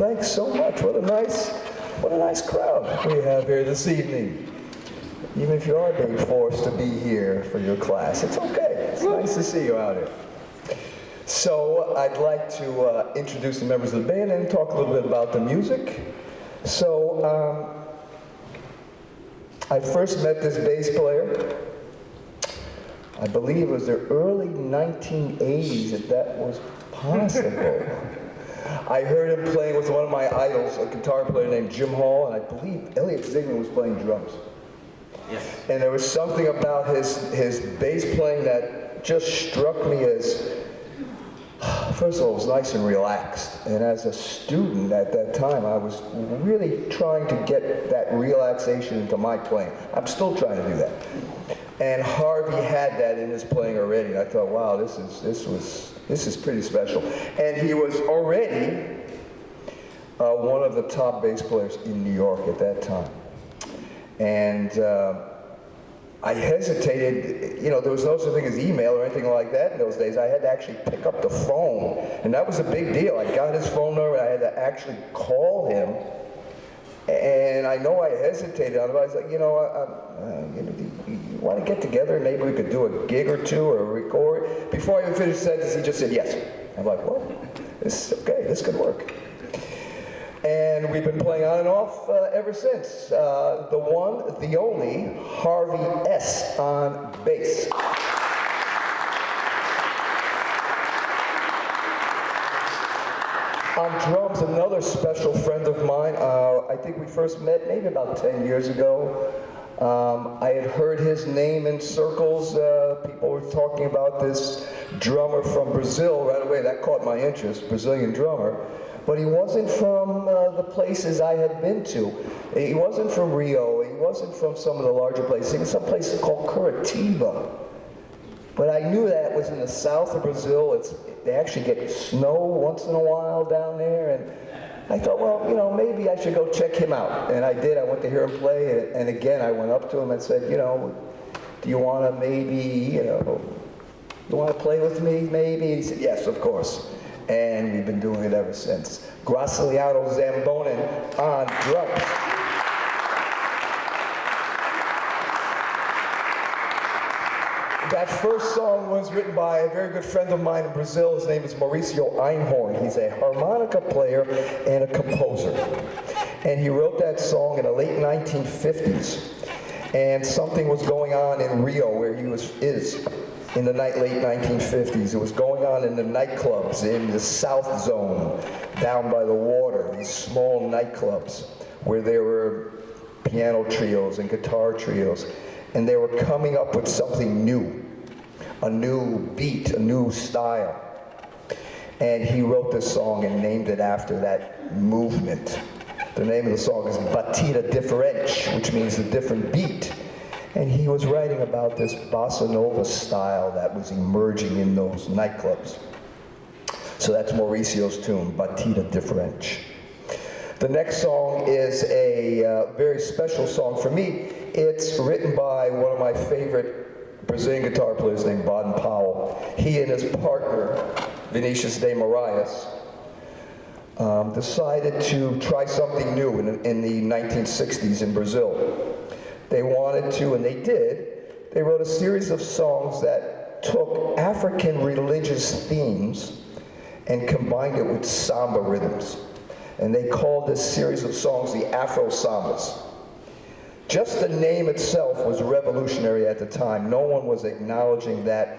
thanks so much. What a nice crowd we have here this evening. Even if you are being forced to be here for your class, it's okay. It's nice to see you out here. So I'd like to introduce the members of the band and talk a little bit about the music. So I first met this bass player, I believe it was the early 1980s, if that was possible. I heard him playing with one of my idols, a guitar player named Jim Hall, and I believe Elliot Zigman was playing drums. Yes. And there was something about his bass playing that just struck me as, first of all, it was nice and relaxed. And as a student at that time, I was really trying to get that relaxation into my playing. I'm still trying to do that. And Harvie had that in his playing already. I thought, wow, this is pretty special. And he was already one of the top bass players in New York at that time. And I hesitated, you know, there was no such thing as email or anything like that in those days. I had to actually pick up the phone, and that was a big deal. I got his phone number, I had to actually call him, and I know I hesitated on it. I was like, you want to get together and maybe we could do a gig or two or a record? Before I even finished the sentence, he just said yes. I'm like, well, this is okay, this could work. And we've been playing on and off ever since. The one, the only, Harvie S on bass. On drums, another special friend of mine. I think we first met maybe about 10 years ago. I had heard his name in circles. People were talking about this drummer from Brazil. Right away, that caught my interest, Brazilian drummer. But he wasn't from the places I had been to. He wasn't from Rio. He wasn't from some of the larger places. He was some place called Curitiba. But I knew that was in the south of Brazil. They actually get snow once in a while down there. And I thought, well, you know, maybe I should go check him out. And I did. I went to hear him play. And again, I went up to him and said, you know, do you want to maybe, you want to play with me maybe? And he said, yes, of course. And we've been doing it ever since. Graciliano Zambonin on drums. That first song was written by a very good friend of mine in Brazil. His name is Mauricio Einhorn. He's a harmonica player and a composer. And he wrote that song in the late 1950s. And something was going on in Rio where he is. In the late 1950s. It was going on in the nightclubs in the South Zone, down by the water, these small nightclubs where there were piano trios and guitar trios, and they were coming up with something new, a new beat, a new style. And he wrote this song and named it after that movement. The name of the song is Batida Diferente, which means a different beat. And he was writing about this bossa nova style that was emerging in those nightclubs. So that's Mauricio's tune, Batida Diferente. The next song is a very special song for me. It's written by one of my favorite Brazilian guitar players named Baden Powell. He and his partner, Vinicius de Moraes, decided to try something new in the 1960s in Brazil. They wanted to, and they did. They wrote a series of songs that took African religious themes and combined it with samba rhythms. And they called this series of songs the Afro Sambas. Just the name itself was revolutionary at the time. No one was acknowledging that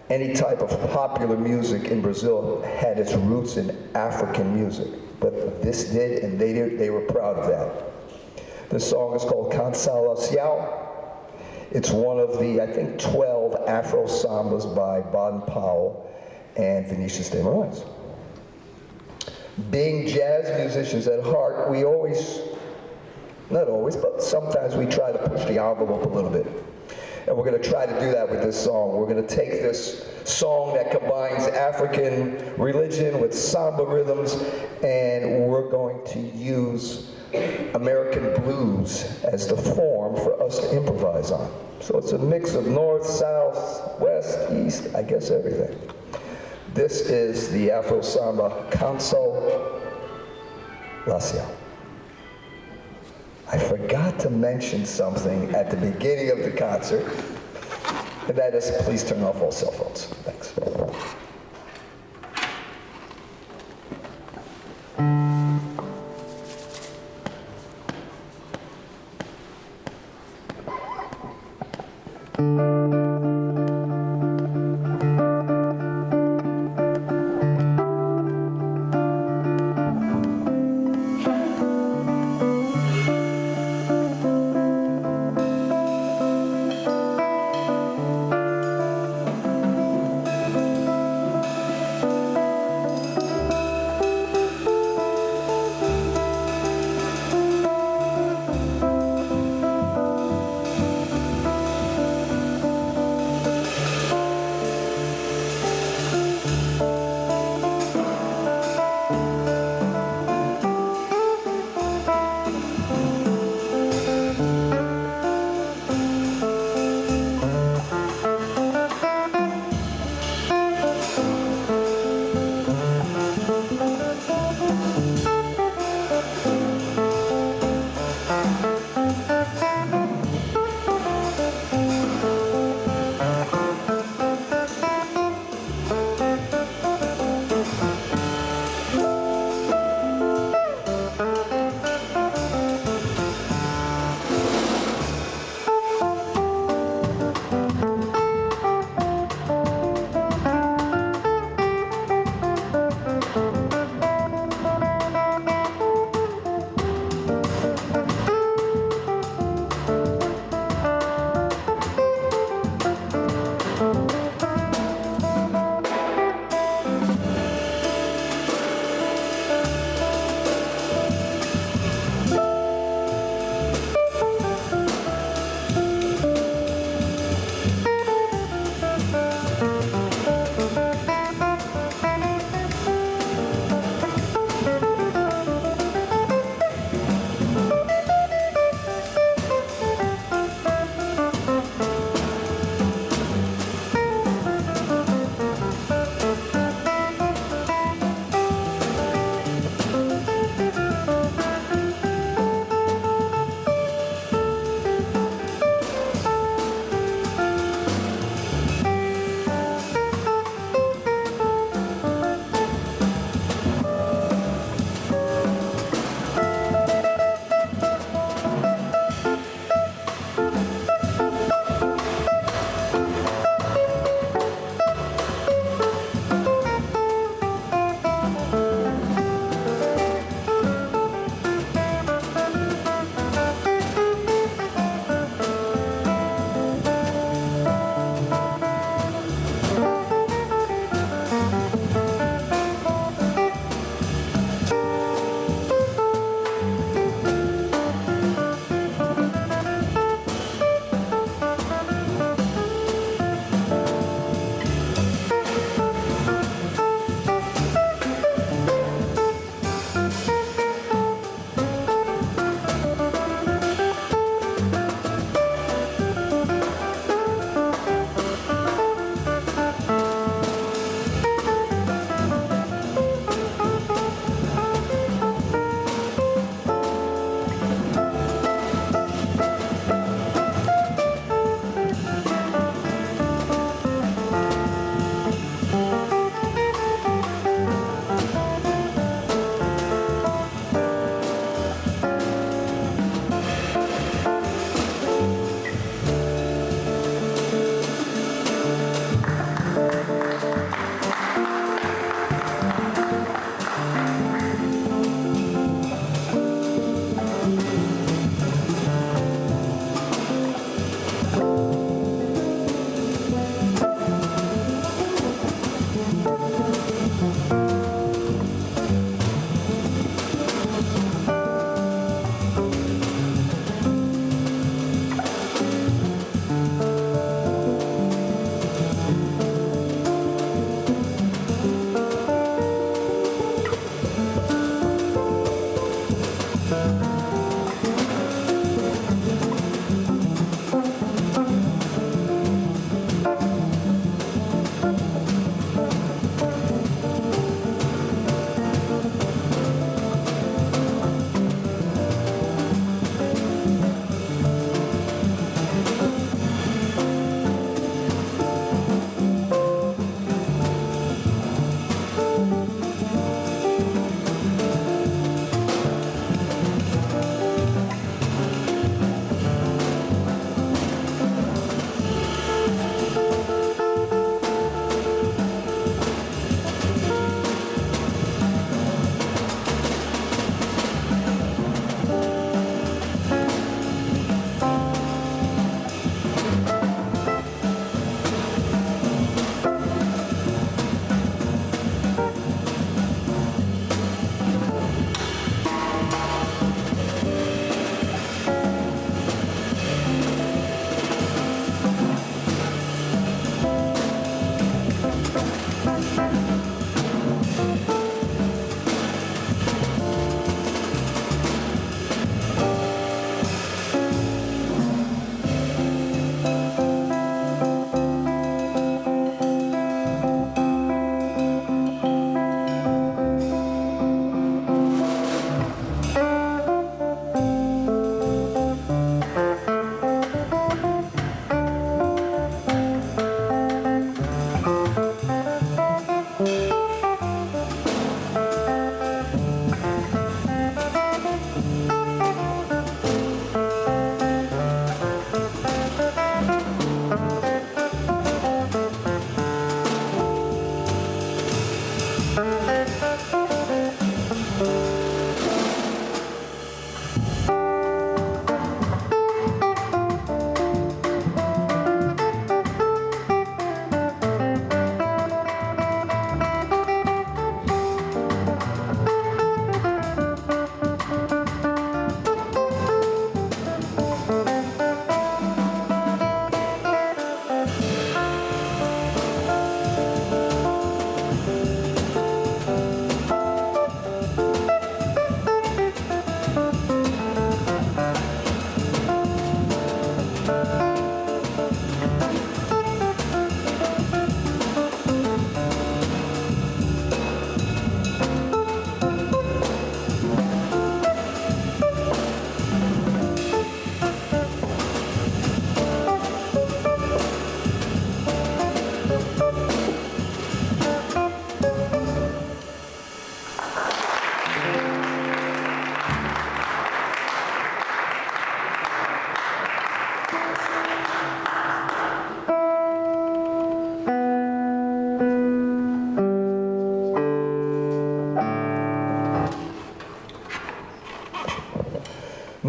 any type of popular music in Brazil had its roots in African music. But this did, and they were proud of that. This song is called Consolação. It's one of the, I think, 12 Afro Sambas by Baden Powell and Vinicius de Moraes. Being jazz musicians at heart, we always, not always, but sometimes we try to push the envelope a little bit. And we're going to try to do that with this song. We're going to take this song that combines African religion with samba rhythms, and we're going to use American blues as the form for us to improvise on. So it's a mix of north, south, west, east, I guess everything. This is the Afro Samba Consolação. Lacio, I forgot to mention something at the beginning of the concert, and that is please turn off all cell phones. Thanks.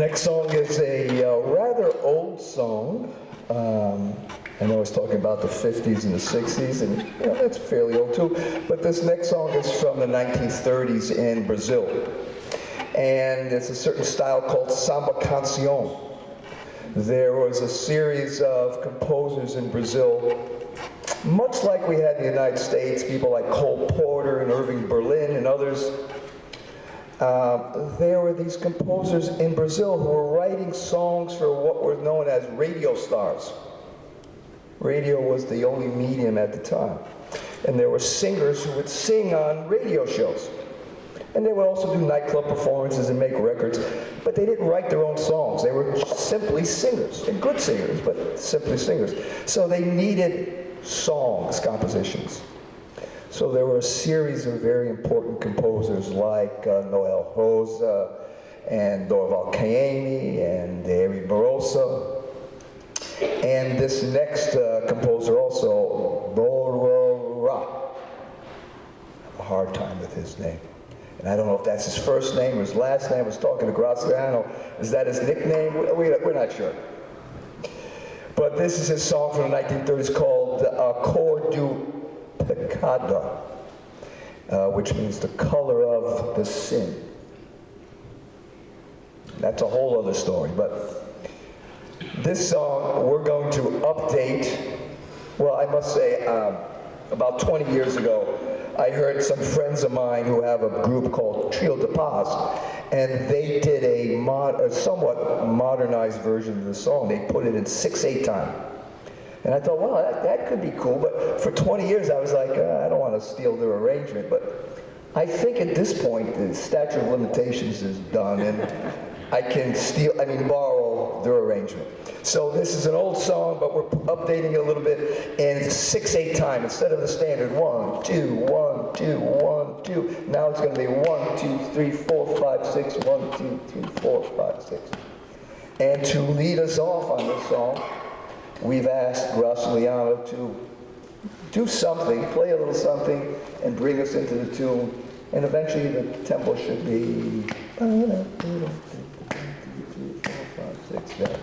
Next song is a rather old song. I know I was talking about the 50s and the 60s, and you know, that's fairly old too. But this next song is from the 1930s in Brazil. And it's a certain style called samba canción. There was a series of composers in Brazil, much like we had in the United States, people like Cole Porter and Irving Berlin and others. There were these composers in Brazil who were writing songs for what were known as radio stars. Radio was the only medium at the time. And there were singers who would sing on radio shows. And they would also do nightclub performances and make records, but they didn't write their own songs. They were simply singers, and good singers, but simply singers. So they needed songs, compositions. So there were a series of very important composers like Noel Rosa and Dorival Caymmi and Harvie Barroso. And this next composer also, Borora. I have a hard time with his name. And I don't know if that's his first name or his last name. I was talking to Graciliano. Is that his nickname? We're not sure. But this is his song from the 1930s called Cor do Pecado, which means the color of the sin. That's a whole other story, but this song we're going to update. Well, I must say, about 20 years ago, I heard some friends of mine who have a group called Trio de Paz, and they did a somewhat modernized version of the song. They put it in 6/8 time. And I thought, wow, that could be cool, but for 20 years I was like, I don't want to steal their arrangement, but I think at this point the statute of limitations is done, and I can borrow their arrangement. So this is an old song, but we're updating it a little bit, and it's 6/8 time instead of the standard 1, 2, 1, 2, 1, 2. Now it's going to be 1, 2, 3, 4, 5, 6, 1, 2, 3, 4, 5, 6. And to lead us off on this song, we've asked Graciliano to do something, play a little something, and bring us into the tune. And eventually the tempo should be 1, 2, 3, 4, 5, 6, 7.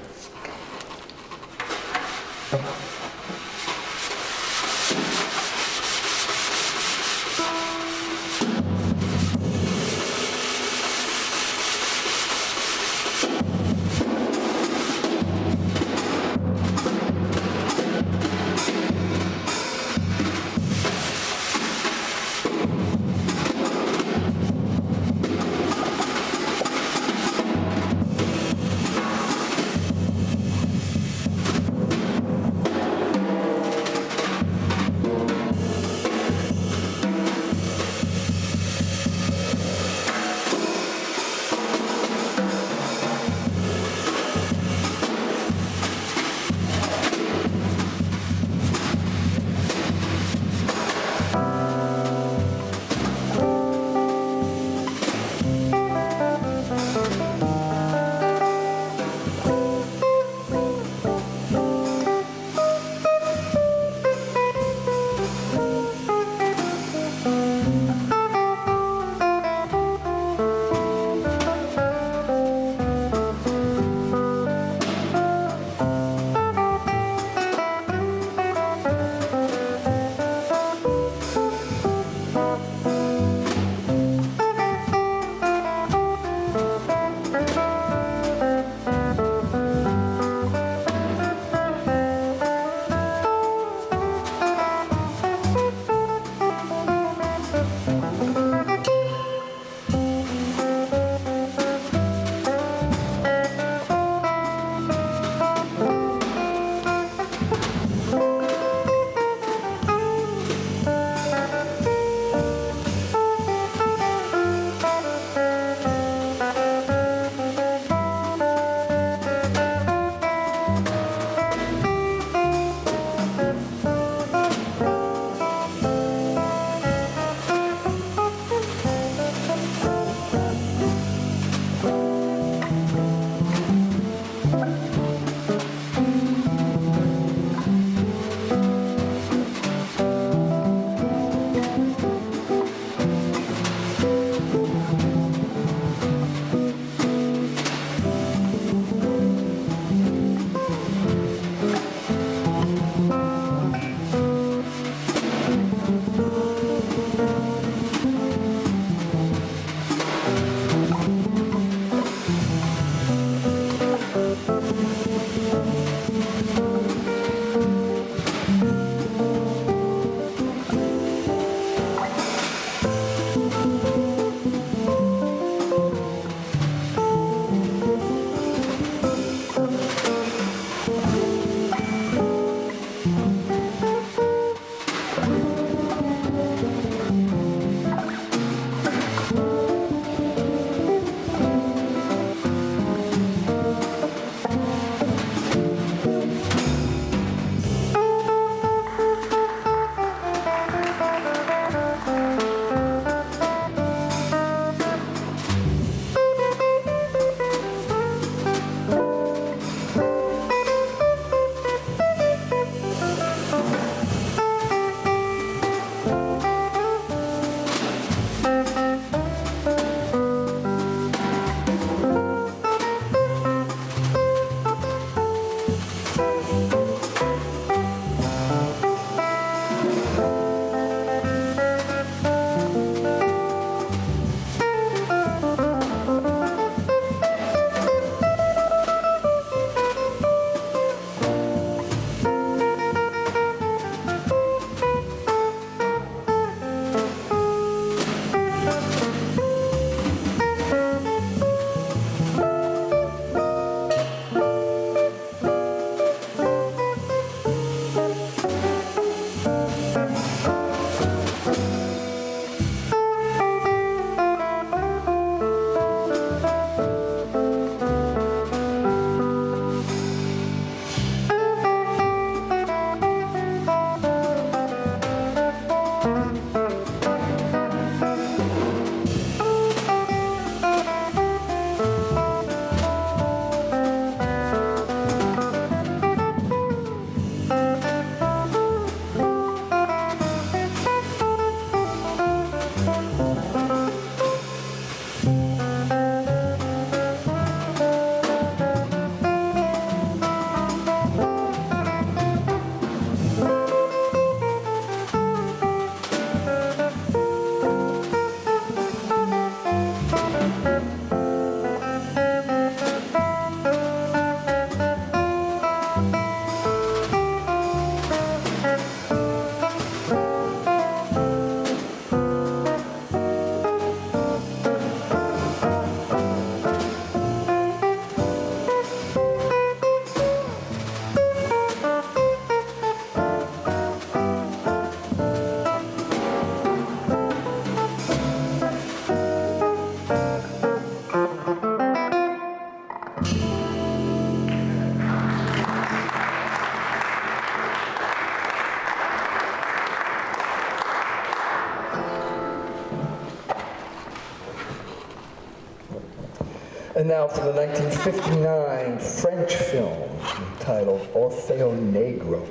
now for the 1959 French film entitled Orfeo Negro,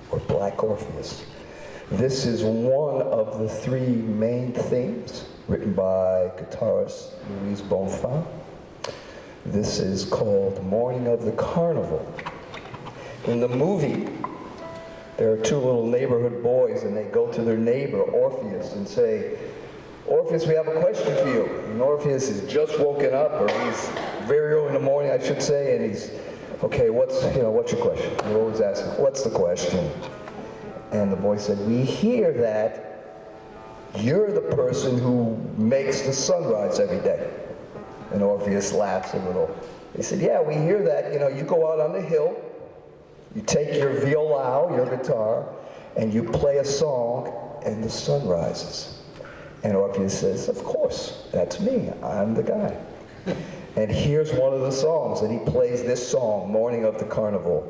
or Black Orpheus. This is one of the three main themes written by guitarist Louise Bonfant. This is called Morning of the Carnival. In the movie, there are two little neighborhood boys, and they go to their neighbor, Orpheus, and say, Orpheus, we have a question for you. And Orpheus is just woken up, or he's very early in the morning, I should say, and he's, okay, what's your question? They always ask him, what's the question? And the boy said, we hear that you're the person who makes the sunrise every day. And Orpheus laughs a little. He said, yeah, we hear that, you go out on the hill, you take your violão, your guitar, and you play a song, and the sun rises. And Orpheus says, of course, that's me, I'm the guy. And here's one of the songs, and he plays this song, Morning of the Carnival.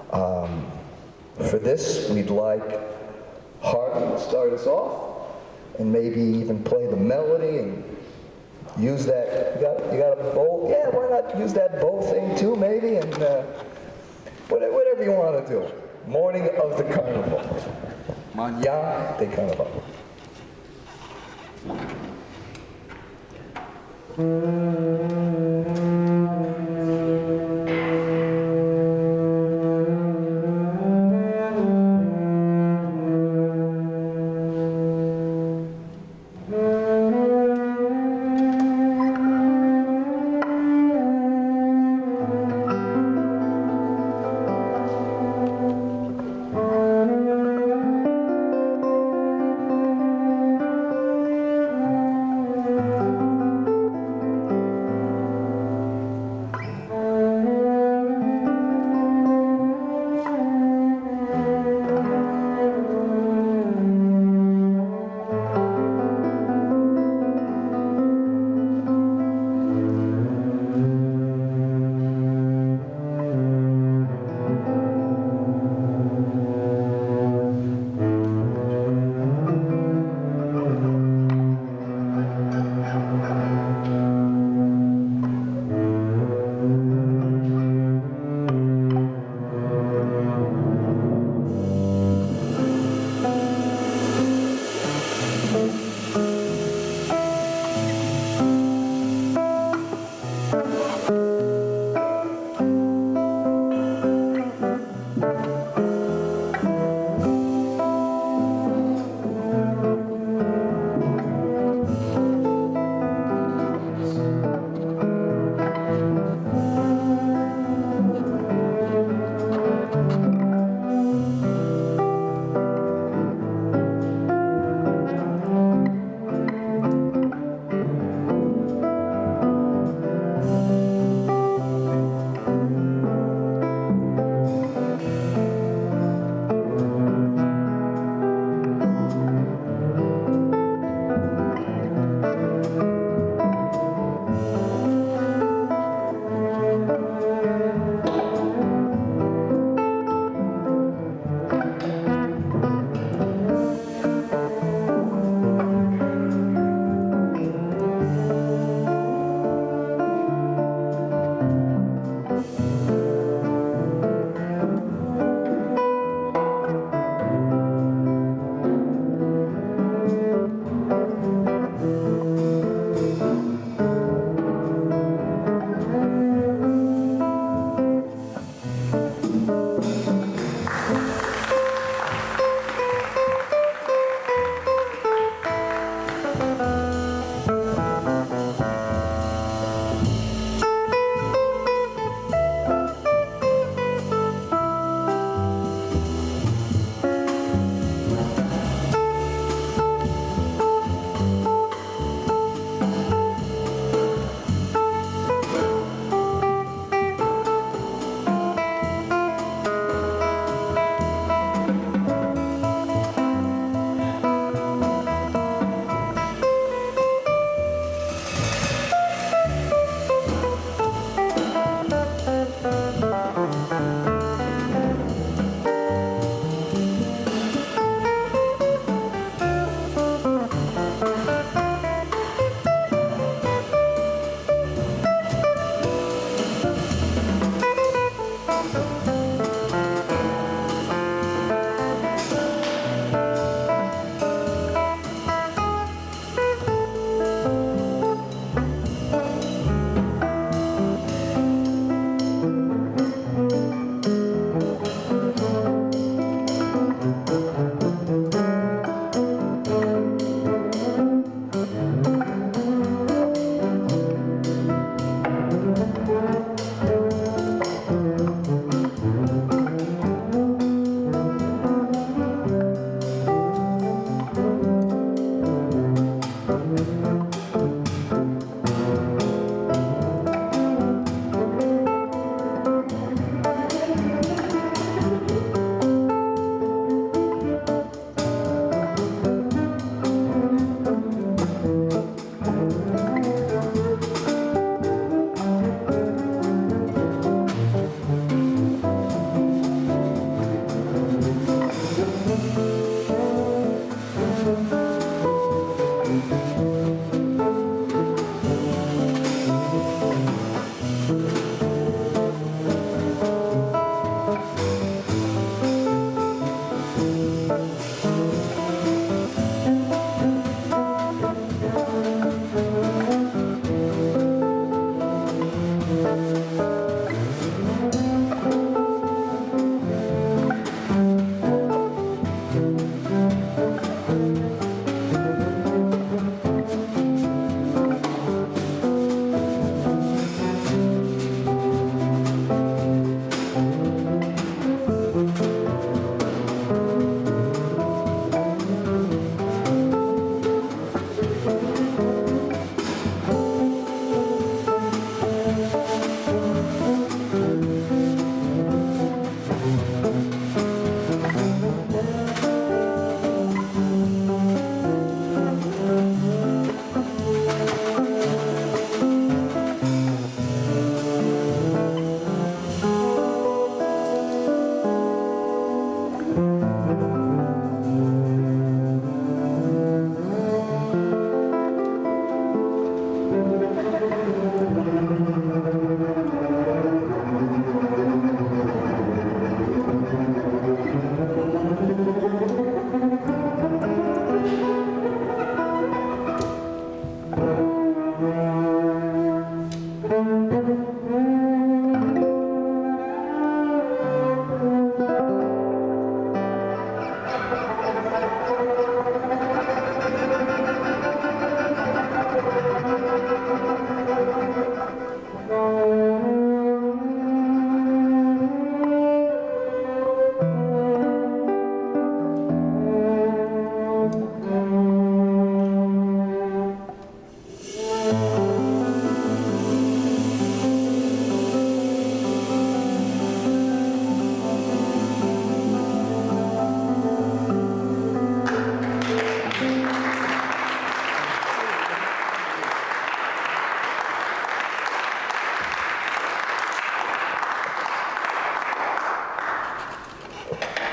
For this, we'd like Harvie to start us off, and maybe even play the melody and use that, you got a bow? Yeah, why not use that bow thing too, maybe, and whatever you want to do. Morning of the Carnival. Mañana de Carnaval.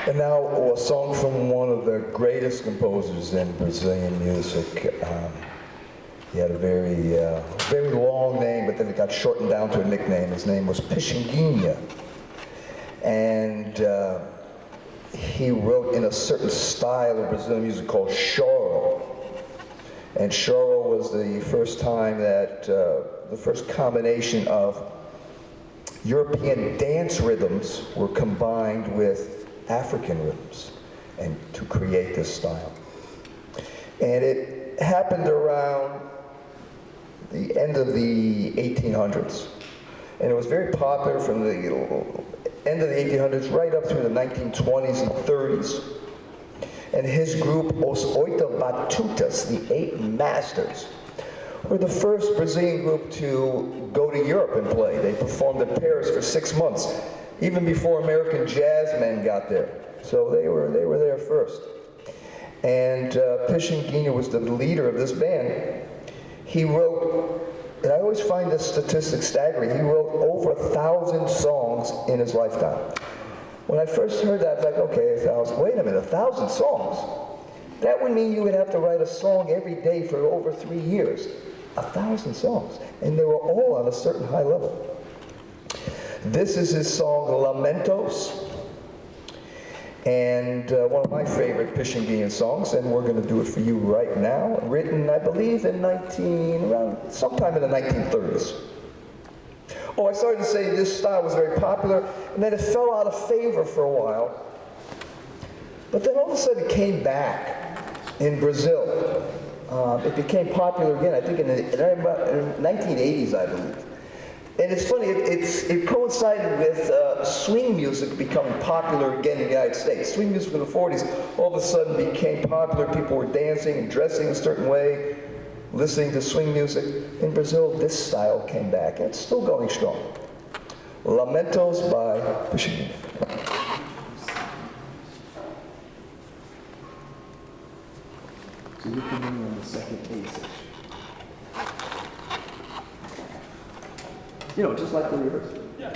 And now a song from one of the greatest composers in Brazilian music. He had a very long name, but then it got shortened down to a nickname. His name was Pixinguinha. And he wrote in a certain style of Brazilian music called choro. And choro was the first time that, the first combination of European dance rhythms were combined with African rhythms and to create this style. And it happened around the end of the 1800s. And it was very popular from the end of the 1800s right up through the 1920s and 30s. And his group, Os Oito Batutas, the Eight Masters, were the first Brazilian group to go to Europe and play. They performed in Paris for 6 months, even before American jazz men got there. So they were there first. And Pixinguinha was the leader of this band. He wrote, and I always find this statistic staggering, he wrote over 1,000 songs in his lifetime. When I first heard that, I was like, okay, 1,000, wait a minute, 1,000 songs? That would mean you would have to write a song every day for over 3 years. 1,000 songs, and they were all on a certain high level. This is his song, Lamentos, and one of my favorite Pixinguinha songs, and we're going to do it for you right now. Written, I believe, in sometime in the 1930s. Oh, I started to say this style was very popular, and then it fell out of favor for a while. But then all of a sudden it came back in Brazil. It became popular again, I think in the 1980s, I believe. And it's funny, it coincided with swing music becoming popular again in the United States. Swing music in the 40s all of a sudden became popular. People were dancing and dressing a certain way, listening to swing music. In Brazil, this style came back, and it's still going strong. Lamentos by Pixinguinha. So you're coming on the second A section. You know, just like the rehearsal. Yeah.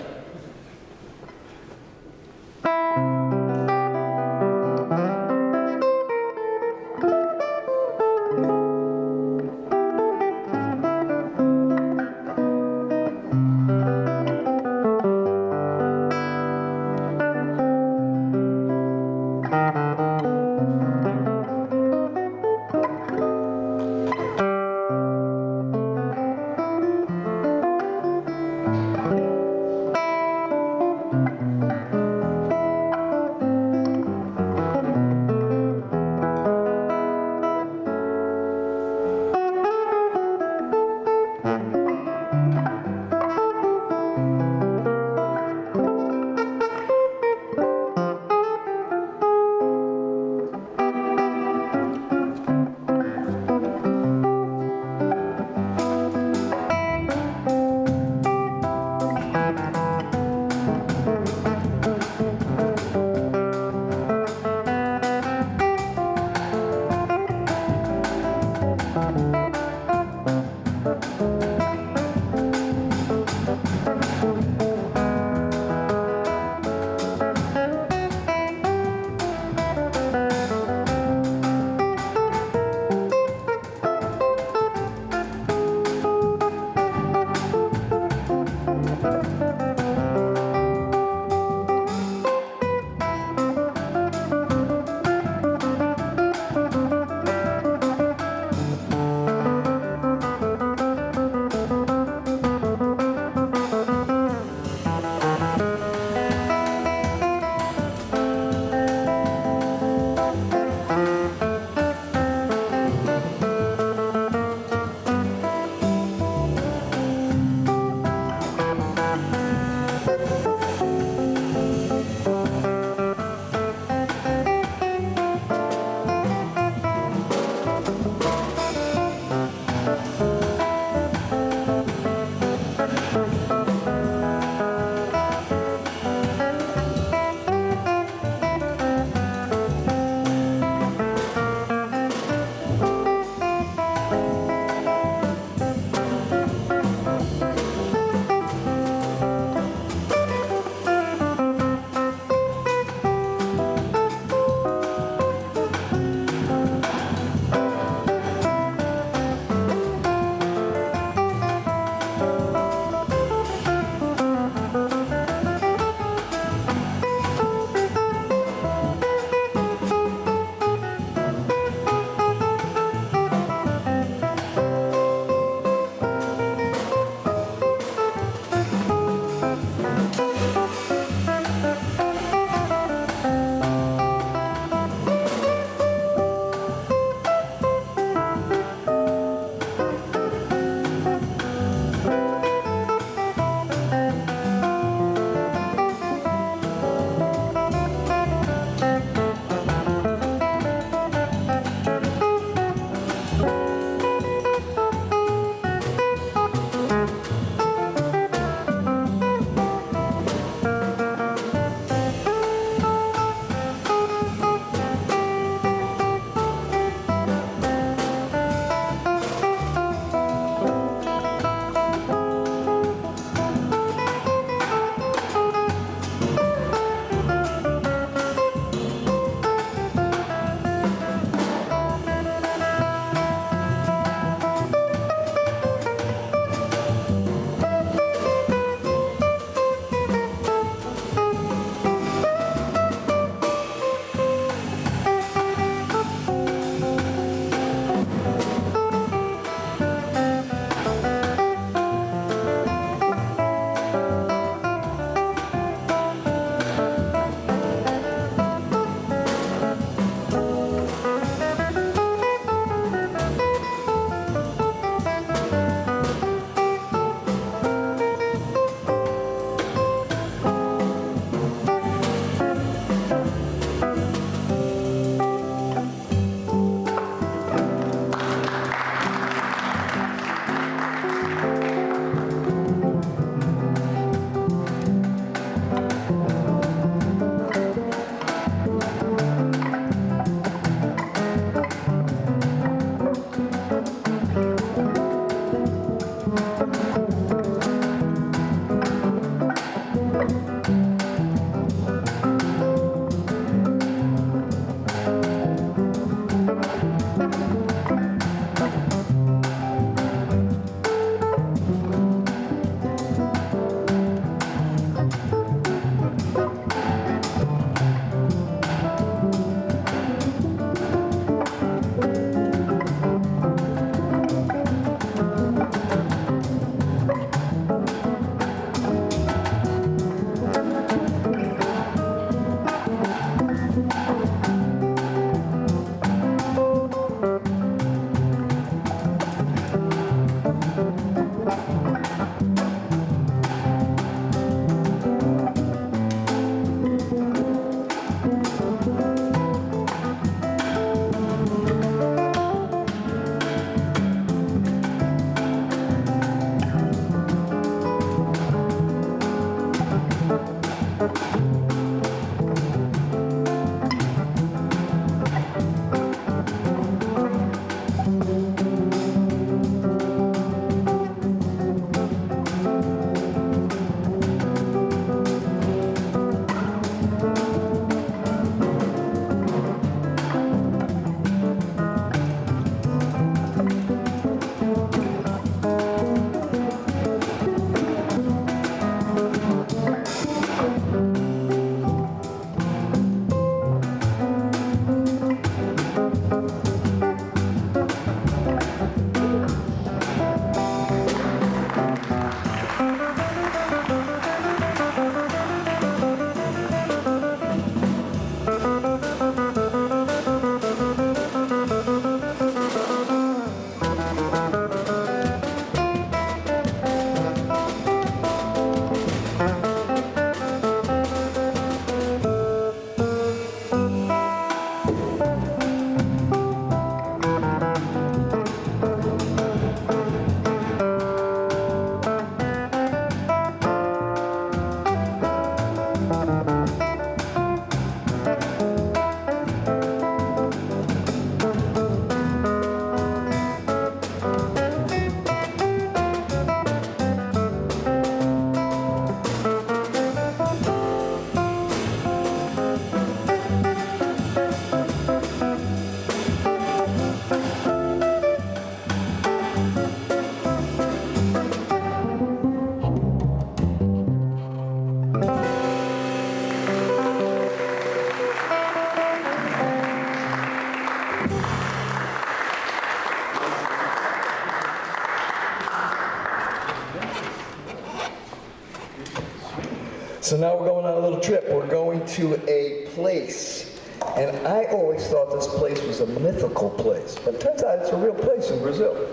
So now we're going on a little trip. We're going to a place. And I always thought this place was a mythical place. But it turns out it's a real place in Brazil.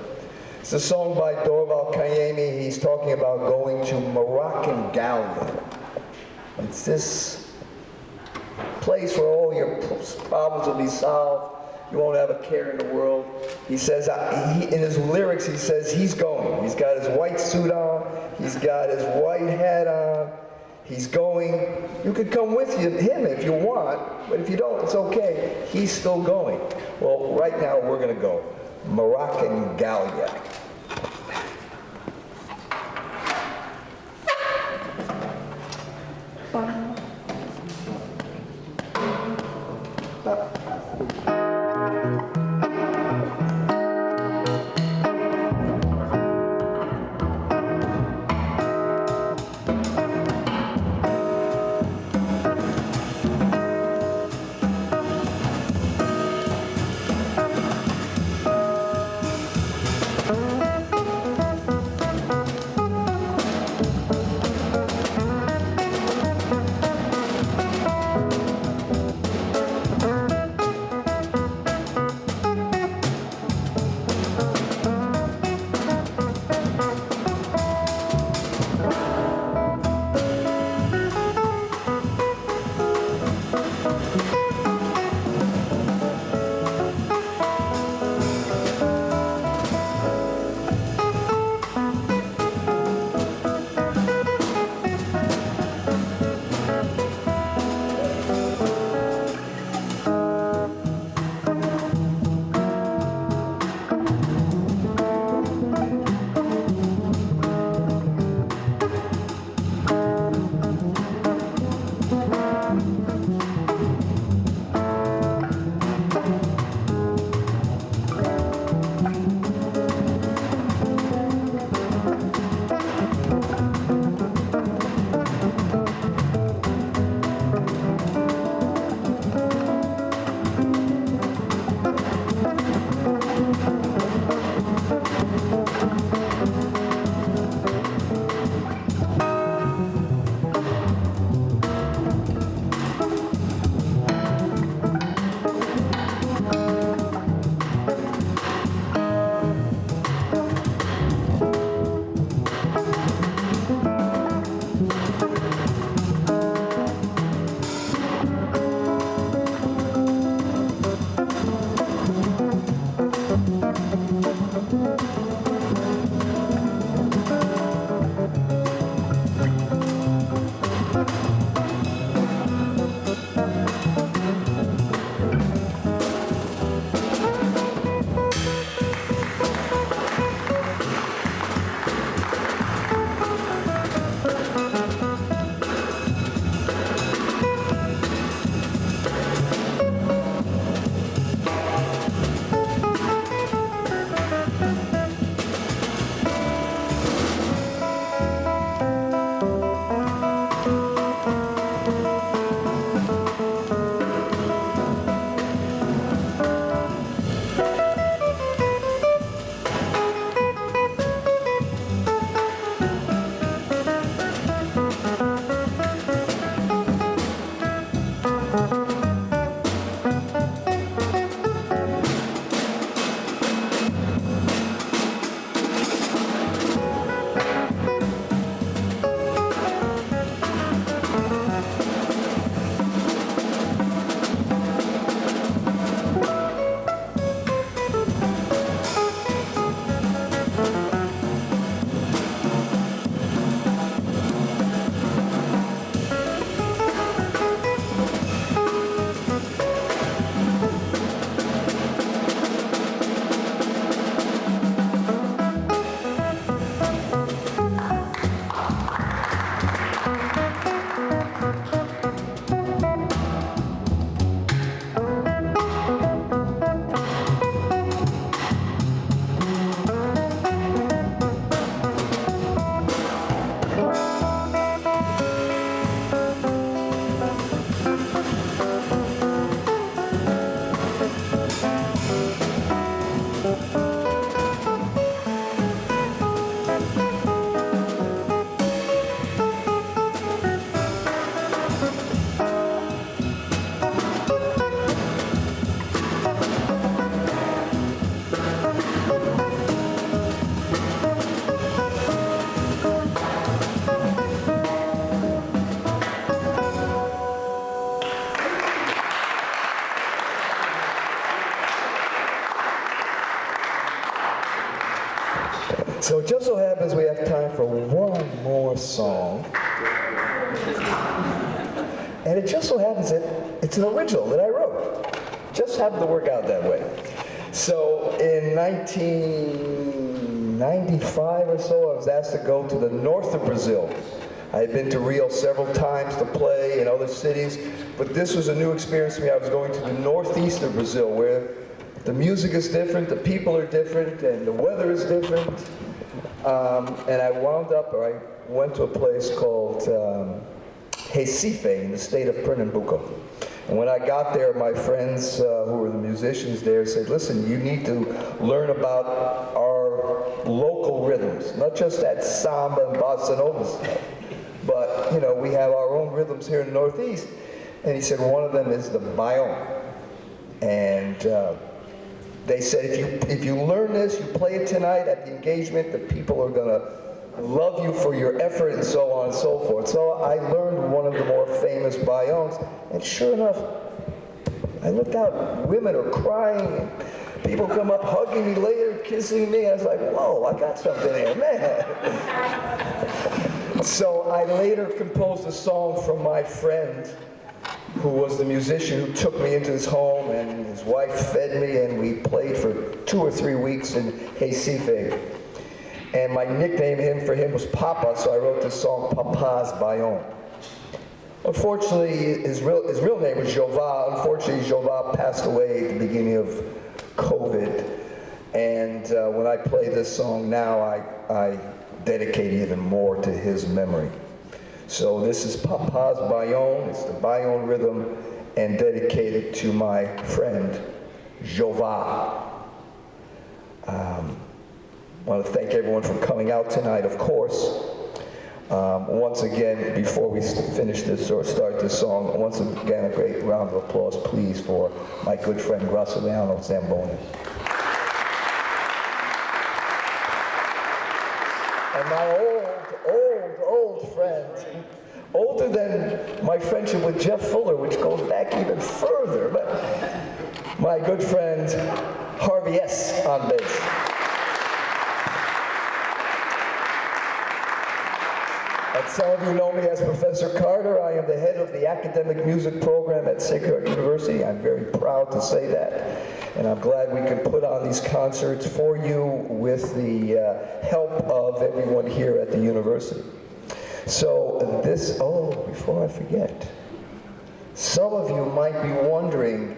It's a song by Dorival Caymmi. He's talking about going to Moroccan Gallia. It's this place where all your problems will be solved. You won't have a care in the world. He says, in his lyrics, he says he's going. He's got his white suit on. He's got his white hat on. He's going. You could come with him if you want, but if you don't, it's okay. He's still going. Well, right now we're going to go. Moroccan Gallia. So it just so happens we have time for one more song. And it just so happens that it's an original that I wrote. Just happened to work out that way. So in 1995 or so, I was asked to go to the north of Brazil. I had been to Rio several times to play in other cities, but this was a new experience for me. I was going to the northeast of Brazil, where the music is different, the people are different, and the weather is different. And I went to a place called Recife in the state of Pernambuco. And when I got there, my friends who were the musicians there said, listen, you need to learn about our local rhythms, not just that samba and bossa nova stuff, but, you know, we have our own rhythms here in the Northeast. And he said, one of them is the baião. And they said, if you learn this, you play it tonight at the engagement, the people are going to love you for your effort and so on and so forth. So I learned one of the more famous baiões, and sure enough, I looked out, women are crying, and people come up hugging me later, kissing me. I was like, whoa, I got something here, man. So I later composed a song from my friend, who was the musician who took me into his home, and his wife fed me, and we played for 2 or 3 weeks in Recife. And my nickname for him was Papa, so I wrote this song, Papa's Baião. Unfortunately, his real name was Jová. Unfortunately, Jová passed away at the beginning of COVID. And when I play this song now, I dedicate even more to his memory. So this is Papa's Baião. It's the Baião rhythm, and dedicated to my friend, Jová. I want to thank everyone for coming out tonight, of course. Once again, before we finish this or start this song, once again, a great round of applause, please, for my good friend, Graciliano Zambonin. And my old friend, older than my friendship with Jeff Fuller, which goes back even further, but my good friend, Harvie S on bass. And some of you know me as Professor Carter. I am the head of the academic music program at Sacred Heart University. I'm very proud to say that. And I'm glad we can put on these concerts for you with the help of everyone here at the university. So before I forget, some of you might be wondering,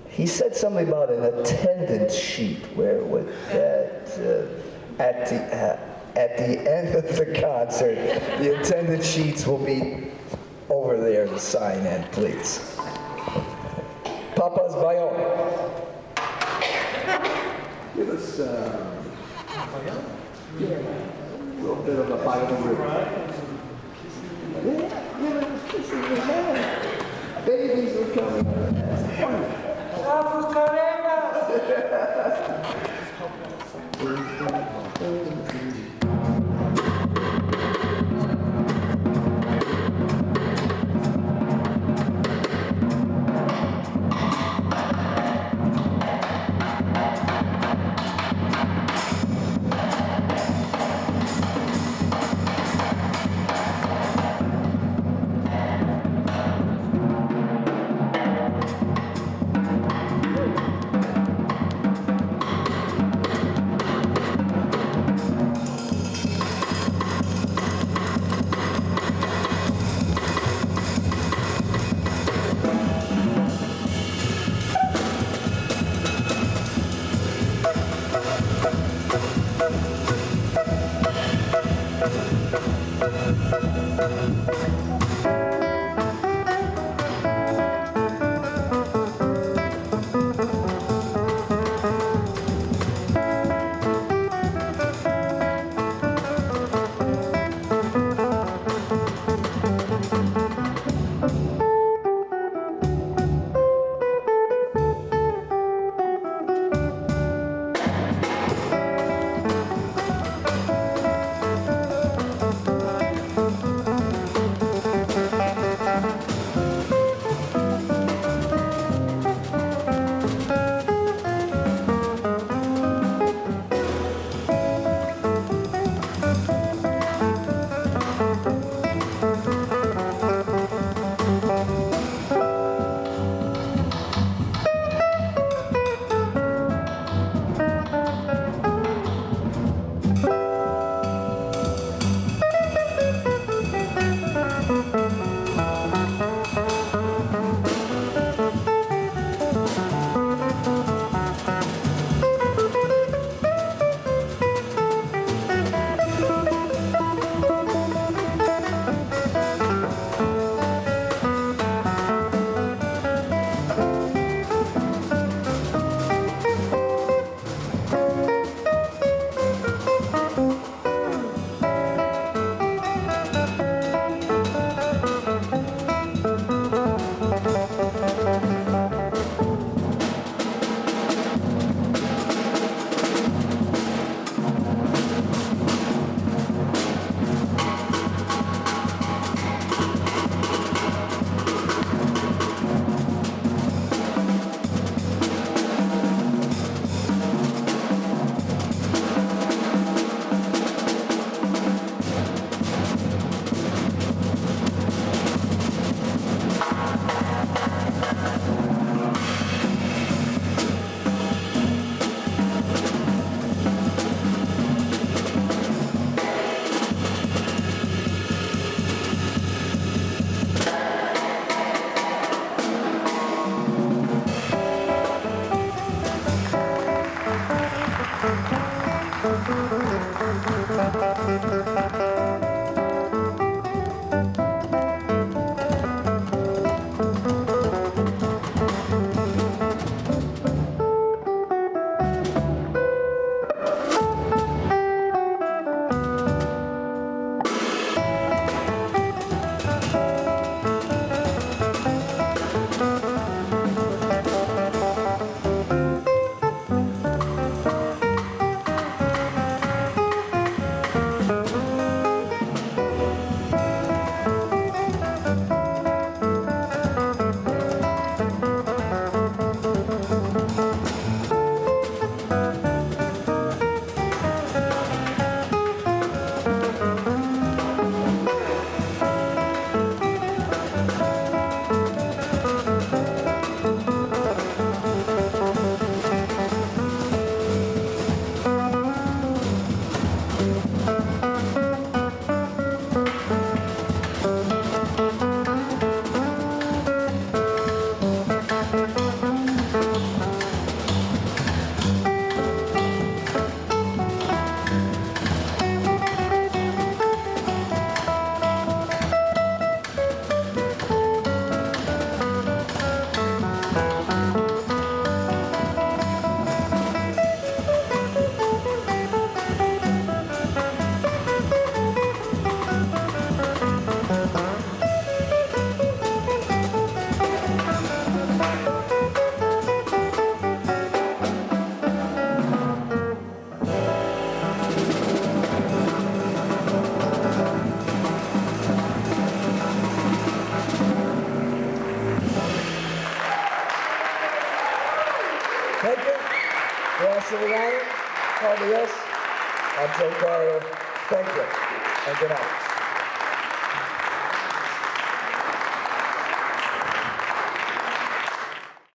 he said something about an attendance sheet. Where would that, at the end of the concert, the attendance sheets will be over there to sign in, please. Papa's Baião. Give us a little bit of a Baião river. Babies are coming. Graciliano, Harvie S, I'm Joe Carter. Thank you, and good night.